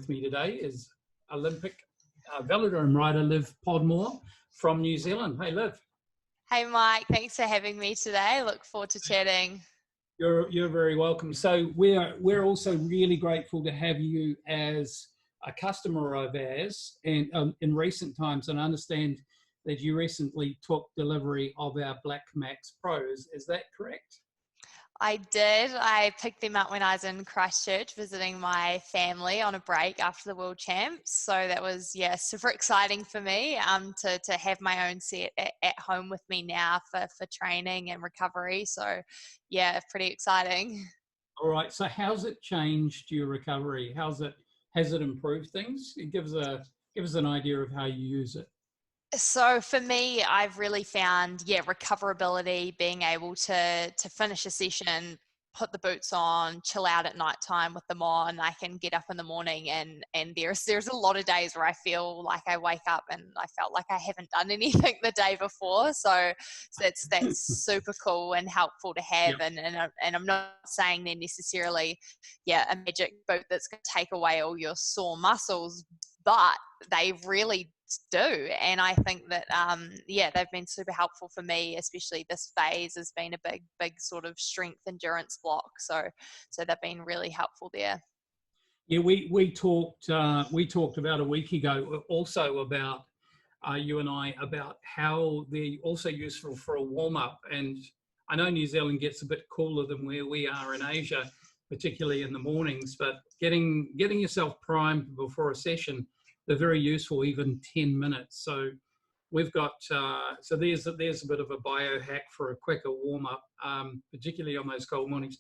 with me today is Olympic Velodrome rider Liv Podmore from New Zealand. Hey, Liv. Hey, Mike. Thanks for having me today. Look forward to chatting. You're very welcome. So we're also really grateful to have you as a customer of ours, and in recent times, and I understand that you recently took delivery of our Black Max Pros. Is that correct? I did. I picked them up when I was in Christchurch visiting my family on a break after the World Champs. So that was, super exciting for me to have my own set at home with me now for training and recovery. So, pretty exciting. All right. So how's it changed your recovery? Has it improved things? Give us an idea of how you use it. So for me, I've really found, recoverability, being able to finish a session, put the boots on, chill out at nighttime with them on. I can get up in the morning and there's a lot of days where I feel like I wake up and I felt like I haven't done anything the day before. So that's super cool and helpful to have. Yep. And I'm not saying they're necessarily, a magic boot that's going to take away all your sore muscles, but they really do. And I think that they've been super helpful for me, especially this phase has been a big sort of strength endurance block, so they've been really helpful there. We talked about a week ago also about you and I about how they're also useful for a warm-up. And I know New Zealand gets a bit cooler than where we are in Asia, particularly in the mornings, but getting yourself primed before a session, they're very useful, even 10 minutes. So we've got, so there's a bit of a biohack for a quicker warm up, particularly on those cold mornings.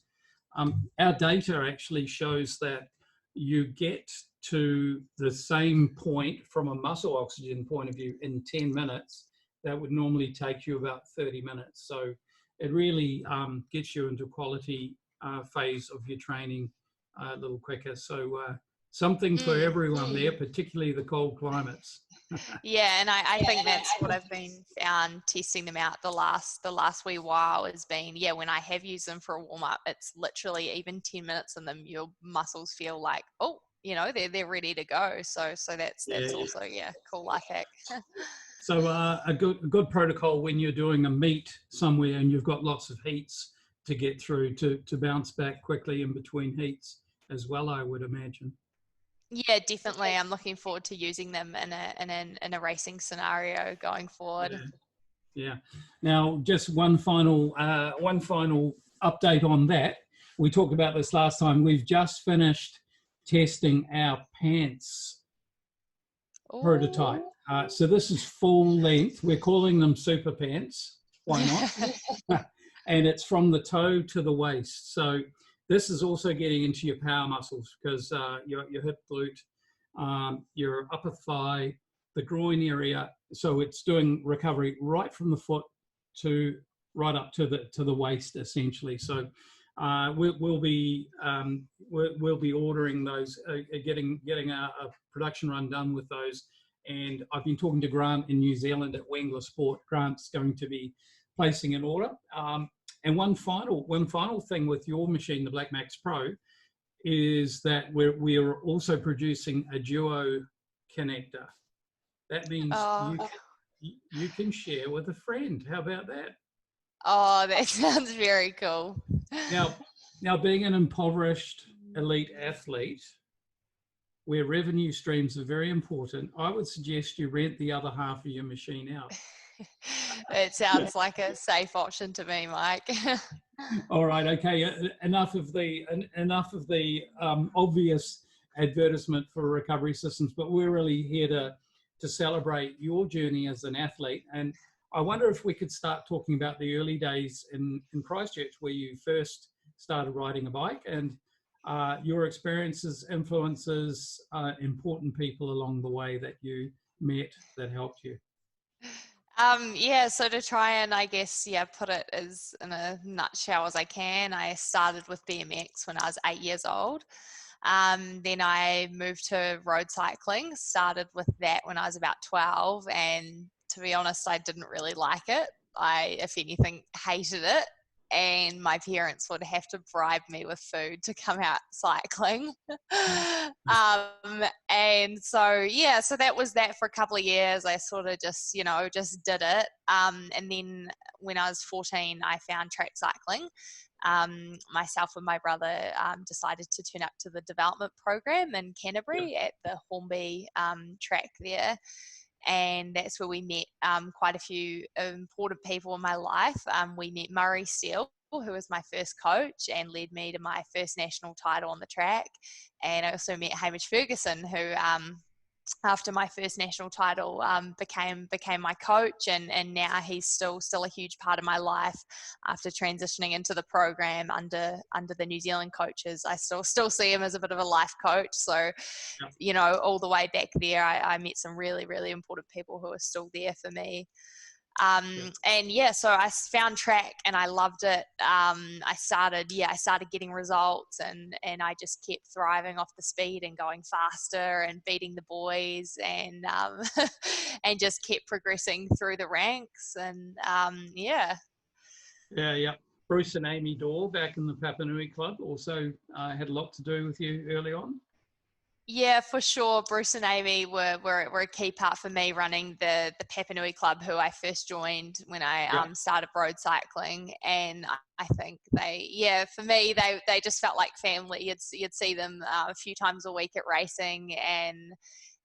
Our data actually shows that you get to the same point from a muscle oxygen point of view in 10 minutes. That would normally take you about 30 minutes. So it really gets you into quality phase of your training a little quicker. So something for everyone there, particularly the cold climates. And I think that's what I've been found testing them out the last wee while has been, when I have used them for a warm up, it's literally even 10 minutes in them, your muscles feel like, they're ready to go. So that's also, cool life hack. So a good protocol when you're doing a meet somewhere and you've got lots of heats to get through to bounce back quickly in between heats as well, I would imagine. Yeah, definitely. I'm looking forward to using them in a racing scenario going forward. Yeah. Now, just one final update on that. We talked about this last time. We've just finished testing our pants prototype. So this is full length. We're calling them super pants. Why not? And it's from the toe to the waist. So this is also getting into your power muscles because your hip glute, your upper thigh, the groin area. So it's doing recovery right from the foot to right up to the waist, essentially. So we'll be ordering those, getting a production run done with those. And I've been talking to Grant in New Zealand at Wengler Sport. Grant's going to be placing an order. And one final thing with your machine, the Black Max Pro, is that we're also producing a duo connector. That means you can share with a friend. How about that? Oh, that sounds very cool. Now being an impoverished elite athlete, where revenue streams are very important, I would suggest you rent the other half of your machine out. It sounds like a safe option to me, Mike. All right, okay. Enough of the obvious advertisement for recovery systems, but we're really here to celebrate your journey as an athlete. And I wonder if we could start talking about the early days in Christchurch, where you first started riding a bike, and your experiences, influences, important people along the way that you met that helped you. So to try and, I guess, put it as in a nutshell as I can, I started with BMX when I was 8 years old. Then I moved to road cycling, started with that when I was about 12. And to be honest, I didn't really like it. I, if anything, hated it. and my parents would have to bribe me with food to come out cycling. And so, yeah, so that was that for a couple of years. I sort of just, just did it. And then when I was 14, I found track cycling. Myself and my brother decided to turn up to the development program in Canterbury at the Hornby track there. And that's where we met quite a few important people in my life. We met Murray Steele, who was my first coach and led me to my first national title on the track. And I also met Hamish Ferguson, who after my first national title became my coach, and now he's still a huge part of my life after transitioning into the program under the New Zealand coaches. I still see him as a bit of a life coach. So all the way back there, I met some really, really important people who are still there for me. And so I found track and I loved it. I started getting results, and I just kept thriving off the speed and going faster and beating the boys, and and just kept progressing through the ranks. And Bruce and Amy Dorr back in the Papanui Club also had a lot to do with you early on. Yeah, for sure. Bruce and Amy were a key part for me running the Papanui Club, who I first joined when I started road cycling. And I think for me, they just felt like family. You'd see them a few times a week at racing, and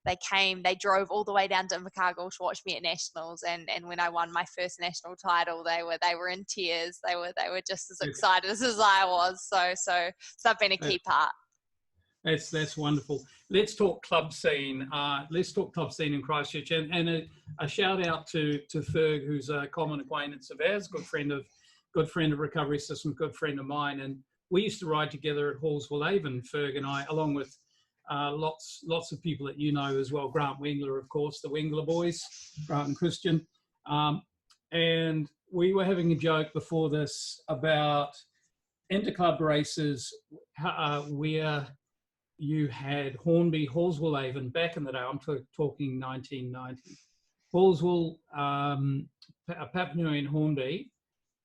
they drove all the way down to Invercargill to watch me at nationals. And when I won my first national title, they were in tears. They were just as excited as I was. So they've been a key part. That's wonderful. Let's talk club scene. Let's talk club scene in Christchurch, and a shout out to Ferg, who's a common acquaintance of ours, good friend of Recovery System, good friend of mine, and we used to ride together at Hallsville Avon, Ferg and I, along with lots of people that you know as well. Grant Wengler, of course, the Wengler boys, Grant and Christian, and we were having a joke before this about interclub races where you had Hornby, Hallsville Avon back in the day. I'm talking 1990. Hallsville, Papanui and Hornby,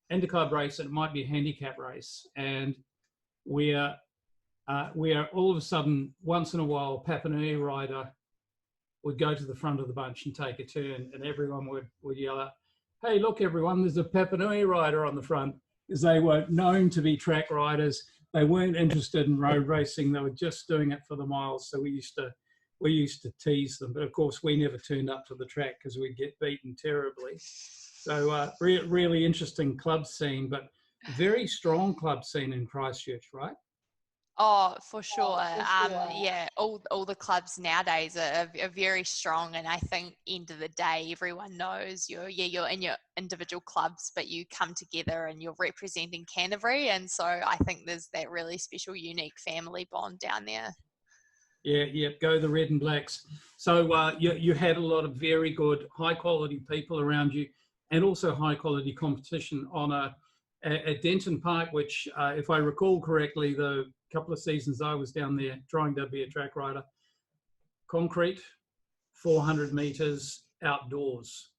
interclub race, and it might be a handicap race. And we are all of a sudden, once in a while, Papanui rider would go to the front of the bunch and take a turn, and everyone would yell out, "Hey, look, everyone, there's a Papanui rider on the front," because they were known to be track riders. They weren't interested in road racing. They were just doing it for the miles. So we used to tease them. But of course, we never turned up to the track because we'd get beaten terribly. So really interesting club scene, but very strong club scene in Christchurch, right? Oh, for sure. All the clubs nowadays are very strong, and I think end of the day, everyone knows you're in your individual clubs, but you come together and you're representing Canterbury, and so I think there's that really special, unique family bond down there. Yeah, go the Red and Blacks. So you had a lot of very good, high quality people around you, and also high quality competition on at Denton Park, which, if I recall correctly, the couple of seasons I was down there trying to be a track rider, concrete, 400 meters outdoors.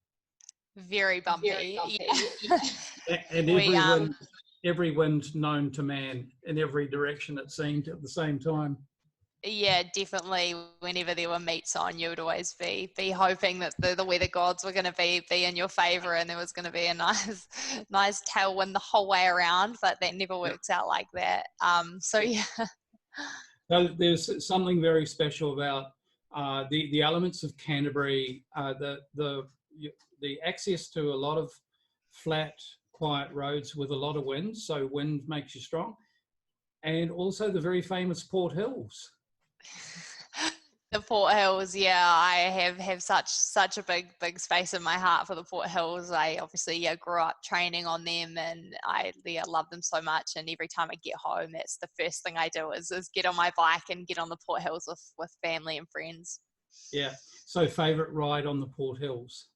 Very bumpy. Yeah. And every wind known to man in every direction, it seemed, at the same time. Yeah, definitely. Whenever there were meets on, you would always be hoping that the weather gods were going to be in your favour, and there was going to be a nice tailwind the whole way around. But that never works out like that. So there's something very special about the elements of Canterbury, the access to a lot of flat, quiet roads with a lot of wind. So wind makes you strong, and also the very famous Port Hills. The Port Hills, yeah, I have such a big space in my heart for the Port Hills. I obviously grew up training on them, and I love them so much. And every time I get home, that's the first thing I do is get on my bike and get on the Port Hills with family and friends. Yeah. So favourite ride on the Port Hills?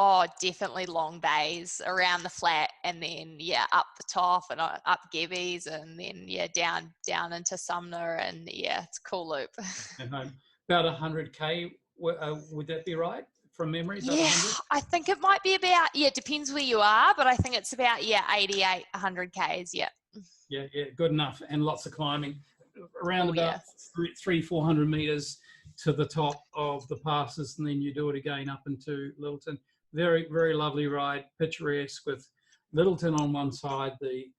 Oh, definitely long days around the flat, and then up the top and up Gebbies, and then down into Sumner, and it's a cool loop. At home. About 100k, would that be right? from memory? Is that Yeah, 100? I think it might be about, it depends where you are, but I think it's about, 88, 100 Ks, yeah. Yeah, good enough. And lots of climbing. Around Oh, about yeah. 400 meters to the top of the passes, and then you do it again up into Littleton. Very, very lovely ride, picturesque, with Littleton on one side, the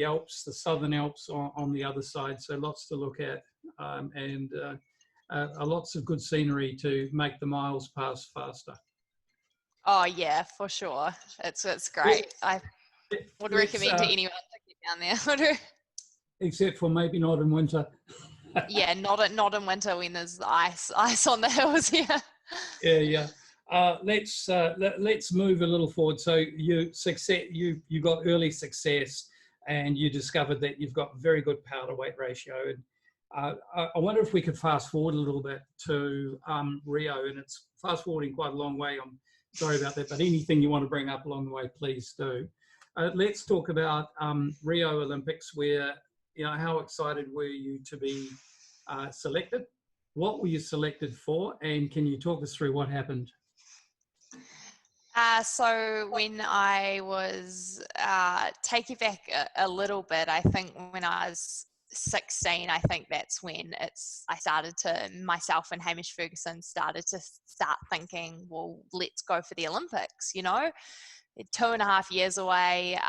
Alps, the Southern Alps on the other side. So lots to look at, and lots of good scenery to make the miles pass faster. Oh, yeah, for sure. It's great. I would recommend to anyone to get down there. Except for maybe not in winter. Yeah, not in winter when there's ice on the hills. Yeah. Yeah. Let's move a little forward. So you got early success, and you discovered that you've got very good power to weight ratio. And I wonder if we could fast forward a little bit to Rio, and it's fast forwarding quite a long way. I'm sorry about that, but anything you want to bring up along the way, please do. Let's talk about Rio Olympics, where, how excited were you to be selected? What were you selected for? And can you talk us through what happened? So when I was, take you back a little bit, I think when I was 16, I think that's when myself and Hamish Ferguson started to thinking, well, let's go for the Olympics, 2.5 years away.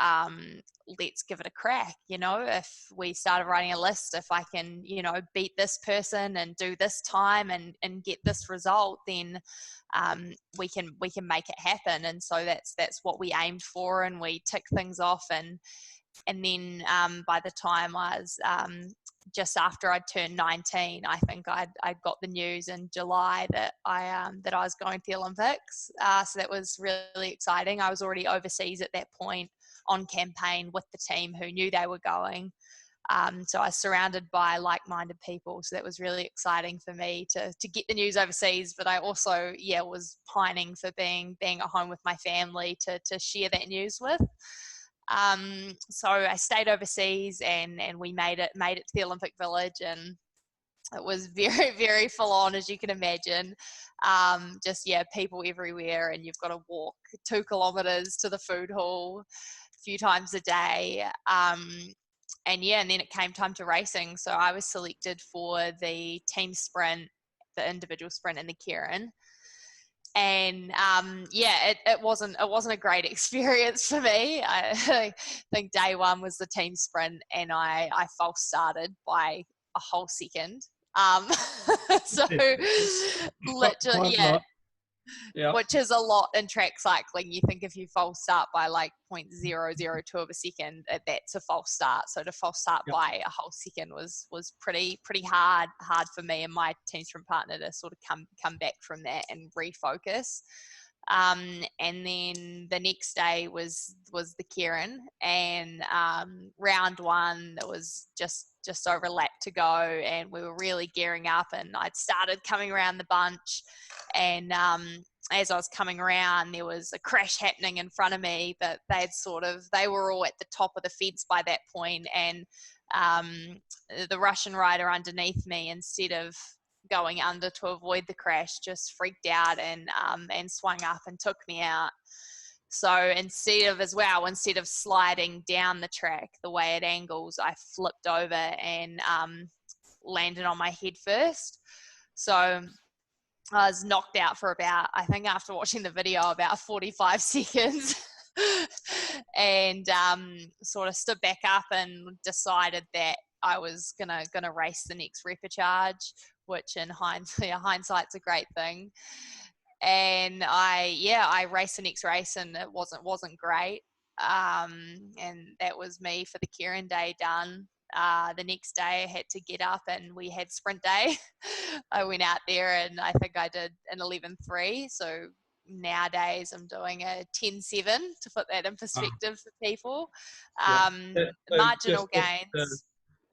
Let's give it a crack. If we started writing a list, if I can, beat this person and do this time and get this result, then we can make it happen. And so that's what we aimed for, and we ticked things off. And then by the time I was just after I'd turned 19, I think I'd got the news in July that I was going to the Olympics. So that was really exciting. I was already overseas at that point on campaign with the team who knew they were going. So I was surrounded by like-minded people. So that was really exciting for me to get the news overseas. But I also, was pining for being at home with my family to share that news with. So I stayed overseas, and we made it to the Olympic Village, and it was very, very full on, as you can imagine. People everywhere, and you've got to walk 2 kilometers to the food hall a few times a day. And then it came time to racing. So I was selected for the team sprint, the individual sprint, and the Keirin. And it wasn't a great experience for me. I think day one was the team sprint, and I false started by a whole second. So literally, yeah, which is a lot in track cycling. You think if you false start by 0.002 of a second, that's a false start. So to false start by a whole second was pretty hard for me and my team sprint partner to sort of come back from that and refocus. And then the next day was the Keirin, and round one, there was just over a lap to go, and we were really gearing up, and I'd started coming around the bunch, and as I was coming around, there was a crash happening in front of me, but they were all at the top of the fence by that point, and the Russian rider underneath me, instead of going under to avoid the crash, just freaked out and swung up and took me out. So instead of sliding down the track the way it angles, I flipped over and landed on my head first. So I was knocked out for about, I think after watching the video, about 45 seconds. And sort of stood back up and decided that I was gonna race the next repechage, which in hindsight's a great thing. And I raced the next race, and it wasn't great. And that was me for the Keirin day done. The next day I had to get up, and we had sprint day. I went out there, and I think I did an 11.3. So nowadays I'm doing a 10.7 to put that in perspective for people. Marginal gains.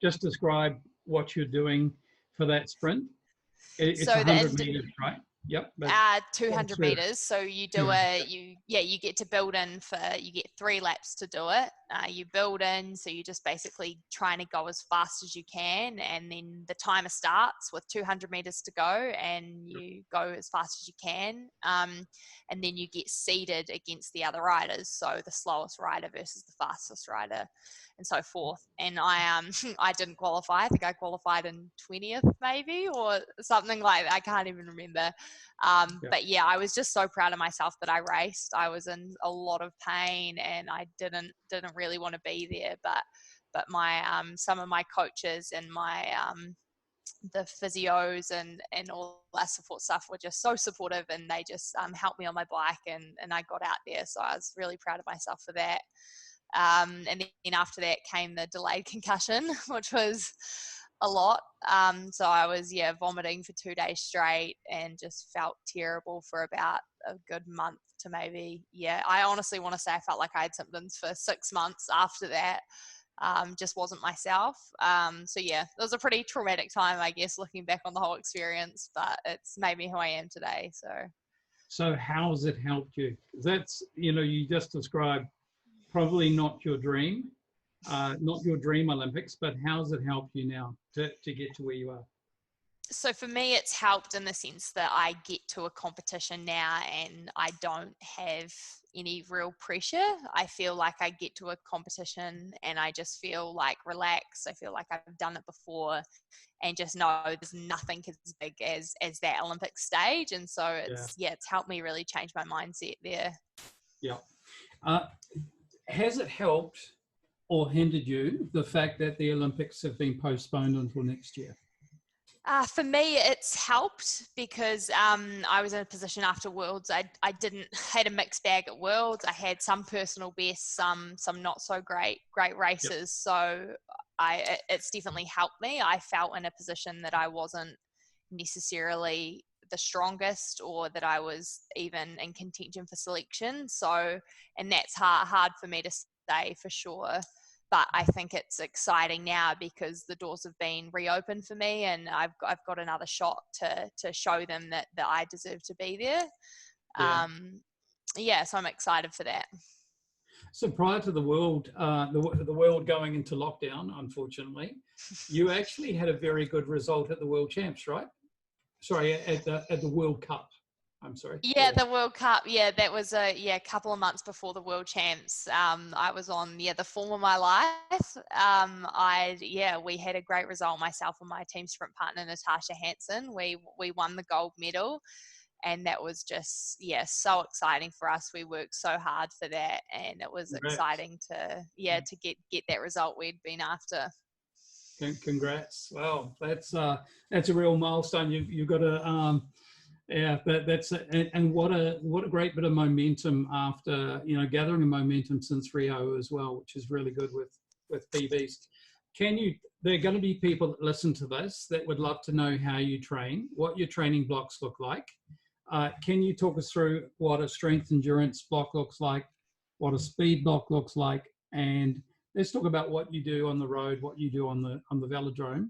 Just describe what you're doing for that sprint. It's 100 meters, right? Yep. 200 meters. So you do you get to build in you get 3 laps to do it. you build in, so you're just basically trying to go as fast as you can, and then the timer starts with 200 meters to go, and you go as fast as you can, and then you get seeded against the other riders, so the slowest rider versus the fastest rider, and so forth. And I I didn't qualify. I think I qualified in 20th maybe, or something like that. I can't even remember. But yeah, I was just so proud of myself that I raced. I was in a lot of pain, and I didn't really want to be there. But my some of my coaches and my the physios and all that support stuff were just so supportive, and they just helped me on my bike, and I got out there. So I was really proud of myself for that. And then after that came the delayed concussion, which was a lot. So I was, vomiting for 2 days straight and just felt terrible for about a good month to maybe, I honestly want to say I felt like I had symptoms for 6 months after that. Just wasn't myself. So yeah, it was a pretty traumatic time, I guess, looking back on the whole experience, but it's made me who I am today. So how's it helped you? That's, you just described probably not your dream Olympics, but how's it helped you now to get to where you are? So for me, it's helped in the sense that I get to a competition now and I don't have any real pressure. I feel like I get to a competition and I just feel like relaxed. I feel like I've done it before and just know there's nothing as big as that Olympic stage. And so it's helped me really change my mindset there. Yeah. Has it helped or hindered you, the fact that the Olympics have been postponed until next year? For me, it's helped because I was in a position after Worlds. I had a mixed bag at Worlds. I had some personal bests, some not so great races. Yep. So it's definitely helped me. I felt in a position that I wasn't necessarily the strongest, or that I was even in contention for selection. So, and that's hard for me to say for sure. But I think it's exciting now because the doors have been reopened for me, and I've got another shot to show them that I deserve to be there. So I'm excited for that. So prior to the world, the world going into lockdown, unfortunately, you actually had a very good result at the World Champs, right? Sorry, at the World Cup. I'm sorry. Yeah, the World Cup. Yeah, that was a couple of months before the World Champs. I was on the form of my life. We had a great result. Myself and my team sprint partner Natasha Hansen. We won the gold medal, and that was just so exciting for us. We worked so hard for that, and it was exciting to get that result we'd been after. Congrats! Wow, that's a real milestone. You've got to. And what a great bit of momentum after gathering a momentum since Rio as well, which is really good with PBs. There are going to be people that listen to this that would love to know how you train, what your training blocks look like. Can you talk us through what a strength endurance block looks like, what a speed block looks like, and let's talk about what you do on the road, what you do on the velodrome,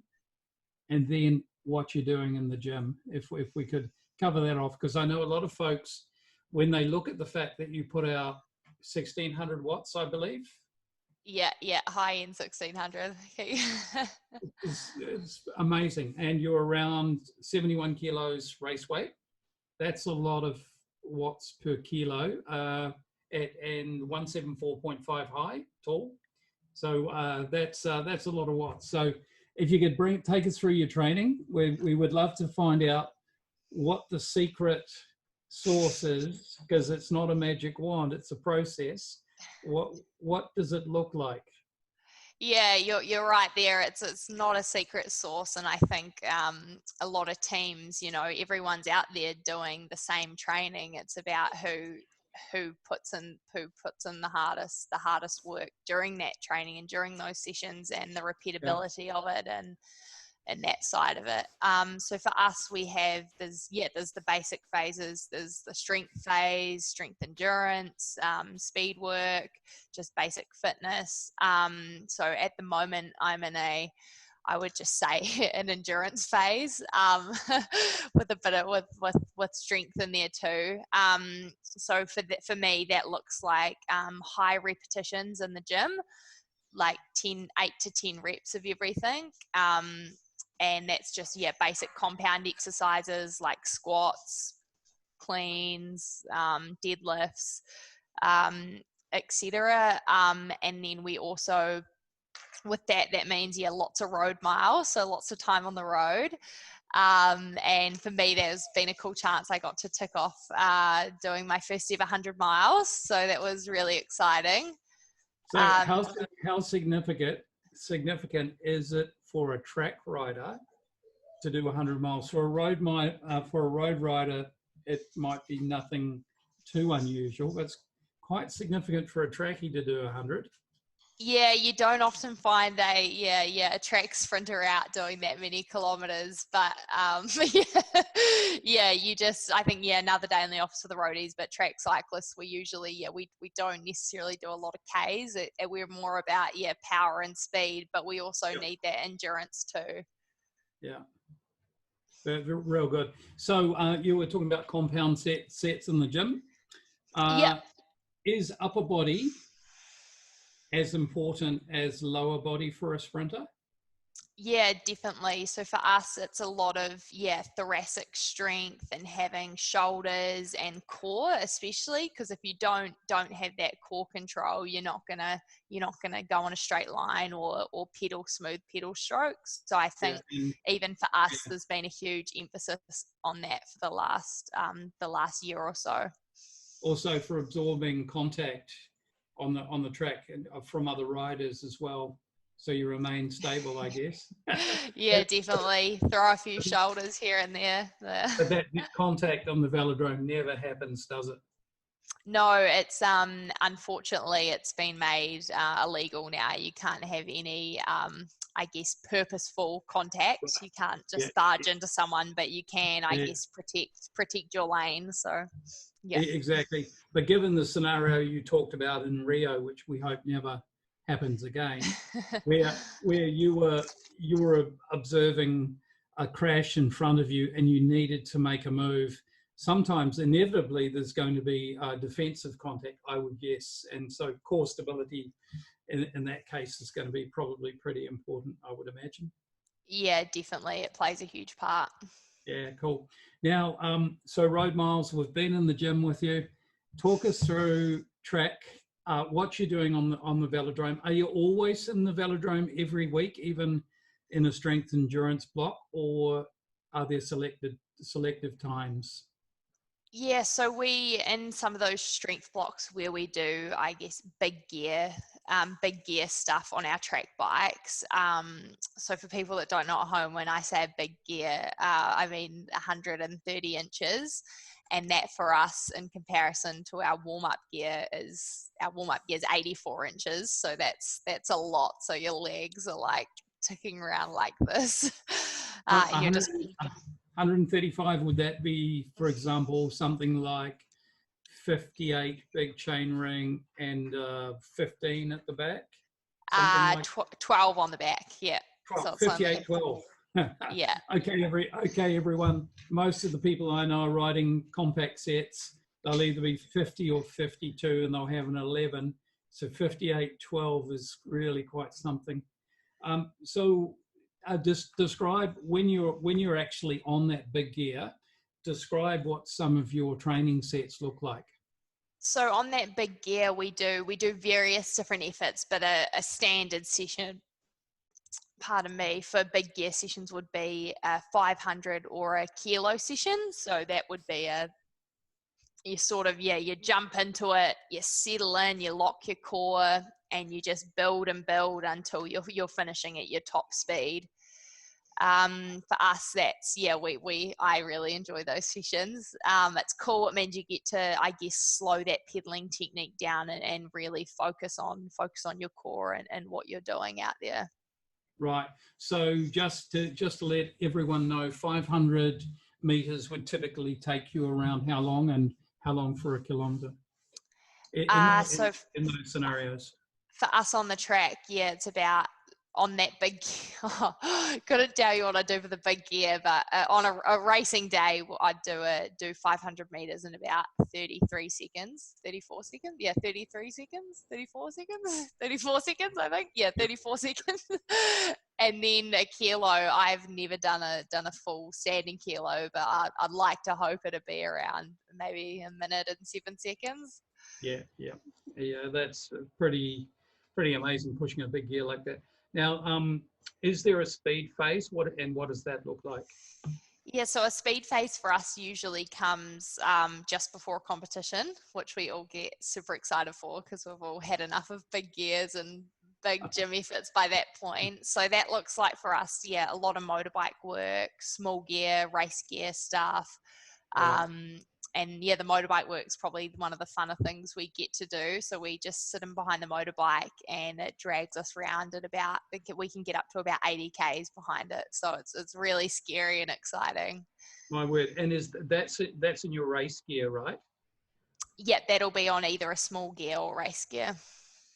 and then what you're doing in the gym, if we could cover that off, because I know a lot of folks, when they look at the fact that you put out 1600 watts, I believe. Yeah, high end 1600. It's amazing, and you're around 71 kilos race weight. That's a lot of watts per kilo, and 174.5 high, tall. So that's a lot of watts. So if you could take us through your training, we would love to find out what the secret sauce is, because it's not a magic wand, it's a process. What does it look like? Yeah, you're right there. It's not a secret sauce, and I think a lot of teams, everyone's out there doing the same training. It's about who puts in the hardest work during that training and during those sessions, and the repeatability of it, and that side of it. So for us, we have there's the basic phases. There's the strength phase, strength endurance, speed work, just basic fitness. So at the moment, I'm in I would just say an endurance phase, with a bit of with strength in there too. So for me, that looks like high repetitions in the gym, like 8 to 10 reps of everything. And that's just, basic compound exercises like squats, cleans, deadlifts, etc. And then we also, with that means, lots of road miles, so lots of time on the road. And for me, there's been a cool chance I got to tick off doing my first ever 100 miles. So that was really exciting. So how significant is it for a track rider to do 100 miles? For a road rider, it might be nothing too unusual, but it's quite significant for a trackie to do 100. Yeah, you don't often find a track sprinter out doing that many kilometers, but I think another day in the office for the roadies. But track cyclists, we usually we don't necessarily do a lot of Ks. We're more about power and speed, but we also need that endurance too. Yeah, real good. So you were talking about compound sets in the gym. Is upper body as important as lower body for a sprinter? Yeah, definitely. So for us, it's a lot of thoracic strength and having shoulders and core, especially because if you don't have that core control, you're not gonna go on a straight line or smooth pedal strokes. So I think even for us, there's been a huge emphasis on that for the last year or so. Also for absorbing contact on the track and from other riders as well, so you remain stable, I guess. Yeah, definitely throw a few shoulders here and there. But that contact on the velodrome never happens, does it? No, it's unfortunately it's been made illegal now. You can't have any I guess purposeful contact. You can't just barge into someone, but you can I guess protect your lane. So exactly. But given the scenario you talked about in Rio, which we hope never happens again, where you were observing a crash in front of you and you needed to make a move, sometimes inevitably there's going to be defensive contact, I would guess, and so core stability in that case is going to be probably pretty important, I would imagine. Yeah, definitely, it plays a huge part. Yeah, cool. Now, so road miles, we've been in the gym with you. Talk us through track, what you're doing on the velodrome. Are you always in the velodrome every week, even in a strength endurance block, or are there selective times? Yeah, so we, in some of those strength blocks where we do, I guess, big gear stuff on our track bikes. So for people that don't know at home, when I say big gear, I mean 130 inches. And that for us, in comparison to our warm-up gear, is 84 inches. So that's a lot. So your legs are like ticking around like this. You're just 135, would that be, for example, something like 58 big chain ring and 15 at the back? 12 on the back, yeah. 12, so 58, 12. Yeah. Okay, everyone. Most of the people I know are riding compact sets. They'll either be 50 or 52 and they'll have an 11. So 58, 12 is really quite something. So just describe when you're actually on that big gear, describe what some of your training sets look like. So on that big gear, we do various different efforts, but a standard session, pardon me, for big gear sessions would be a 500 or a kilo session. So that would be you jump into it, you settle in, you lock your core, and you just build and build until you're finishing at your top speed. For us, that's I really enjoy those sessions. It's cool. It means you get to, I guess, slow that pedaling technique down and really focus on your core and what you're doing out there. Right. So just to let everyone know, 500 meters would typically take you around how long, and how long for a kilometer in those scenarios? For us on the track, it's about on that big, couldn't tell you what I do for the big gear, but on a racing day, I'd do 500 meters in about 33 seconds, 34 seconds. Yeah, 33 seconds, 34 seconds, 34 seconds, I think. Yeah, 34 seconds. And then a kilo, I've never done a full standing kilo, but I'd like to hope it'd be around maybe a minute and 7 seconds. Yeah. That's pretty amazing pushing a big gear like that. Now, is there a speed phase? What does that look like? Yeah, so a speed phase for us usually comes just before a competition, which we all get super excited for because we've all had enough of big gears and big gym efforts by that point. So that looks like for us, yeah, a lot of motorbike work, small gear, race gear stuff. Right. And yeah, the motorbike work's probably one of the funner things we get to do. So we just sit in behind the motorbike and it drags us around at about, we can get up to about 80 Ks behind it. So it's really scary and exciting. My word. And that's in your race gear, right? Yeah, that'll be on either a small gear or race gear.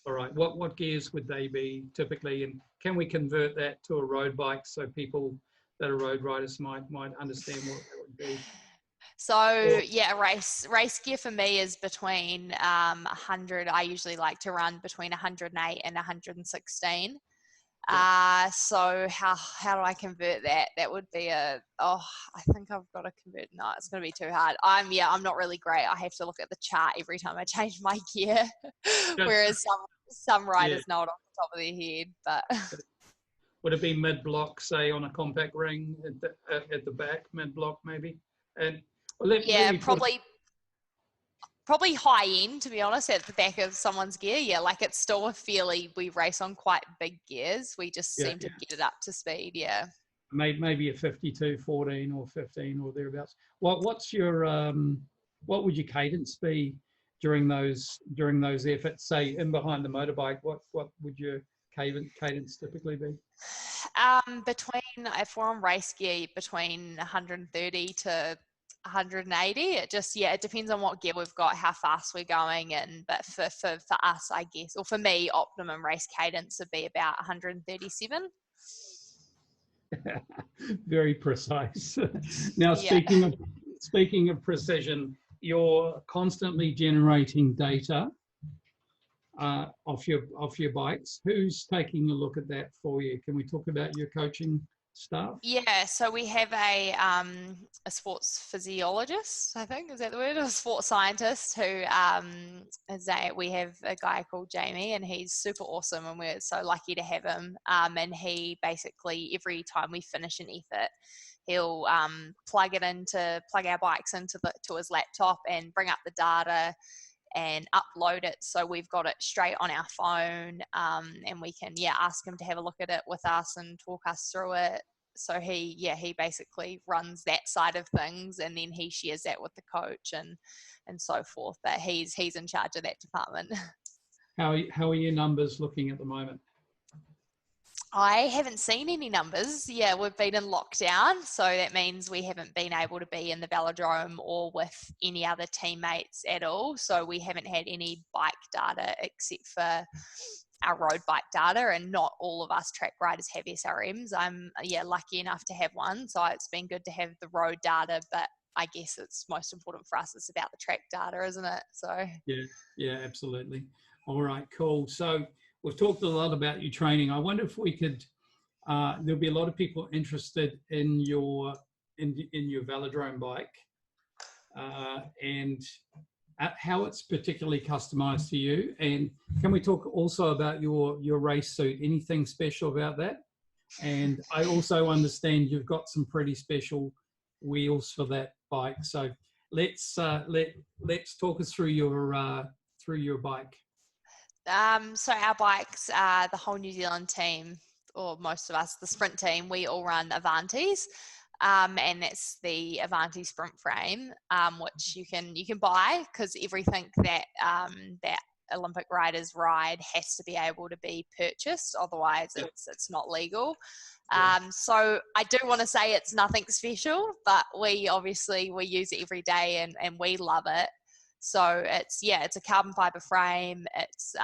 All right. What gears would they be typically? And can we convert that to a road bike so people that are road riders might understand what that would be? So yeah, race gear for me is between 100. I usually like to run between 108 and 116. So how do I convert that? That would be I think I've got to convert. No, it's going to be too hard. I'm not really great. I have to look at the chart every time I change my gear, whereas some riders know it off the top of their head. But would it be mid block, say on a compact ring at the back, mid block maybe? And probably high end, to be honest, at the back of someone's gear. Yeah, like it's still we race on quite big gears. We just seem to get it up to speed. Yeah. Maybe a 52, 14 or 15 or thereabouts. What's your, what would your cadence be during those efforts, say in behind the motorbike? What would your cadence typically be? If we're on race gear, between 130 to 180. It depends on what gear we've got, how fast we're going in. But for us, I guess, or for me, optimum race cadence would be about 137. Very precise. Now, speaking of precision, you're constantly generating data off your bikes. Who's taking a look at that for you? Can we talk about your coaching staff? Yeah, so we have a sports physiologist, I think, is that the word? A sports scientist who we have a guy called Jamie, and he's super awesome, and we're so lucky to have him. And he basically, every time we finish an effort, he'll plug our bikes to his laptop and bring up the data and upload it, so we've got it straight on our phone, and we can ask him to have a look at it with us and talk us through it. So he basically runs that side of things, and then he shares that with the coach and so forth. But he's in charge of that department. How are your numbers looking at the moment? I haven't seen any numbers. Yeah, we've been in lockdown, so that means we haven't been able to be in the Velodrome or with any other teammates at all. So we haven't had any bike data except for our road bike data, and not all of us track riders have SRMs. I'm lucky enough to have one, so it's been good to have the road data, but I guess it's most important for us. It's about the track data, isn't it? So yeah, absolutely. All right, cool. So we've talked a lot about your training. I wonder if we could, there'll be a lot of people interested in your Velodrome bike and how it's particularly customized to you. And can we talk also about your race suit? Anything special about that? And I also understand you've got some pretty special wheels for that bike. So let's talk us through your bike. So our bikes, the whole New Zealand team, or most of us, the sprint team, we all run Avantis, and that's the Avanti sprint frame, which you can buy, because everything that Olympic riders ride has to be able to be purchased, otherwise it's not legal. So I do want to say it's nothing special, but we use it every day and we love it. So it's a carbon fiber frame. It's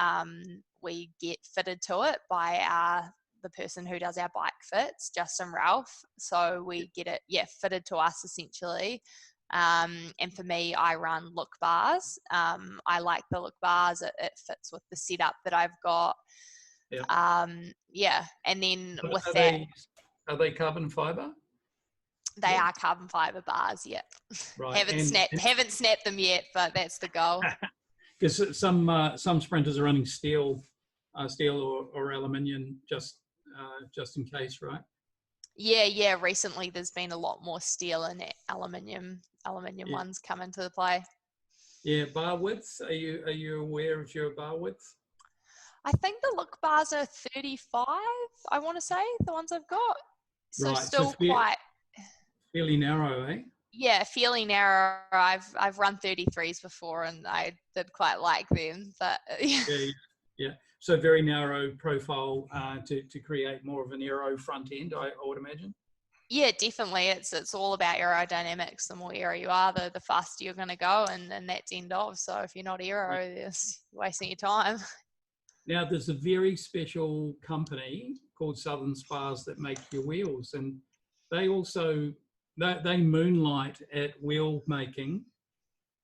we get fitted to it by the person who does our bike fits, Justin Ralph. So we get it, fitted to us essentially. And for me, I run look bars. I like the look bars. It fits with the setup that I've got. And then with that, are they carbon fiber? They are carbon fiber bars. Yeah. Right. Haven't snapped them yet, but that's the goal. Because some sprinters are running steel or aluminium just in case, right? Yeah. Recently, there's been a lot more steel and aluminium ones come into the play. Yeah, bar widths. Are you aware of your bar widths? I think the look bars are 35. I want to say the ones I've got. So right. Still quite fairly narrow, eh? Yeah, fairly narrow. I've run 33s before, and I did quite like them. But yeah. So very narrow profile to create more of an aero front end, I would imagine. Yeah, definitely. It's all about aerodynamics. The more aero you are, the faster you're going to go, and that's end of. So if you're not aero, you're wasting your time. Now, there's a very special company called Southern Spars that make your wheels, and they also they moonlight at wheel making,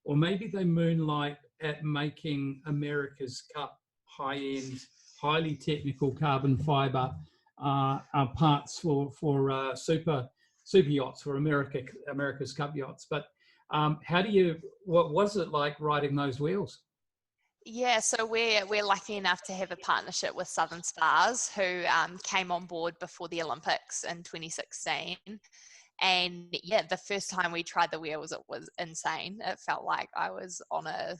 or maybe they moonlight at making America's Cup high-end, highly technical carbon fiber parts for super yachts, for America's Cup yachts. But what was it like riding those wheels? Yeah, so we're lucky enough to have a partnership with Southern Spars, who came on board before the Olympics in 2016. And yeah, the first time we tried the wheels, it was insane. It felt like I was on a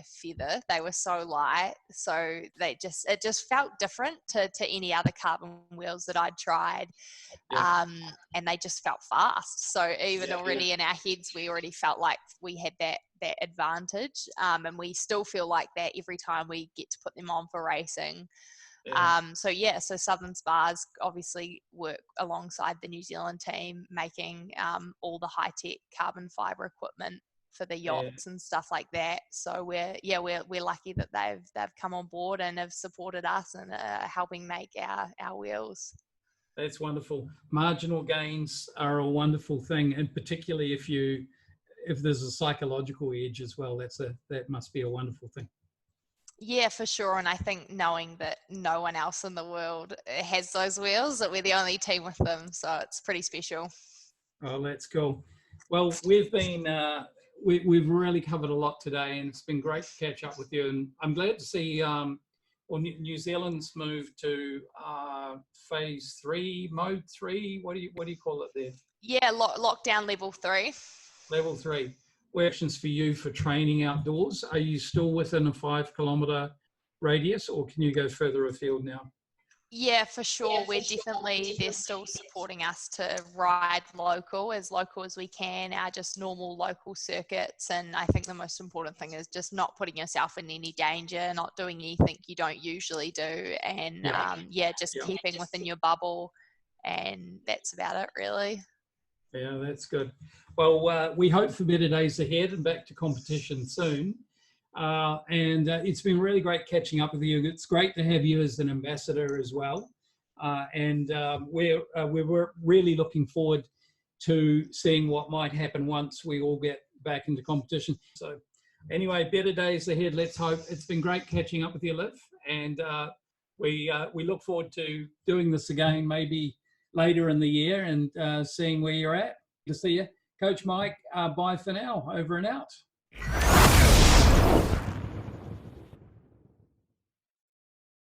feather. They were so light, so it just felt different to any other carbon wheels that I'd tried. And they just felt fast. So even already in our heads, we already felt like we had that advantage, and we still feel like that every time we get to put them on for racing. So Southern Spars obviously work alongside the New Zealand team, making all the high-tech carbon fiber equipment for the yachts and stuff like that. So we're lucky that they've come on board and have supported us and helping make our wheels. That's wonderful. Marginal gains are a wonderful thing, and particularly if there's a psychological edge as well, that must be a wonderful thing. Yeah, for sure. And I think knowing that no one else in the world has those wheels, that we're the only team with them, so it's pretty special. Oh, that's cool. Well, we've we've really covered a lot today, and it's been great to catch up with you. And I'm glad to see New Zealand's moved to phase 3, mode 3. What do you call it there? Yeah, lockdown level 3. Level 3. Questions for you for training outdoors. Are you still within a 5-kilometre radius, or can you go further afield now? Yeah, for sure. They're still supporting us to ride as local as we can, our just normal local circuits. And I think the most important thing is just not putting yourself in any danger, not doing anything you don't usually do. And keeping within your bubble. And that's about it, really. Yeah, that's good. Well, we hope for better days ahead and back to competition soon. It's been really great catching up with you. It's great to have you as an ambassador as well. We're really looking forward to seeing what might happen once we all get back into competition. So anyway, better days ahead, let's hope. It's been great catching up with you, Liv. And we look forward to doing this again maybe later in the year and seeing where you're at. To see you. Coach Mike, bye for now. Over and out.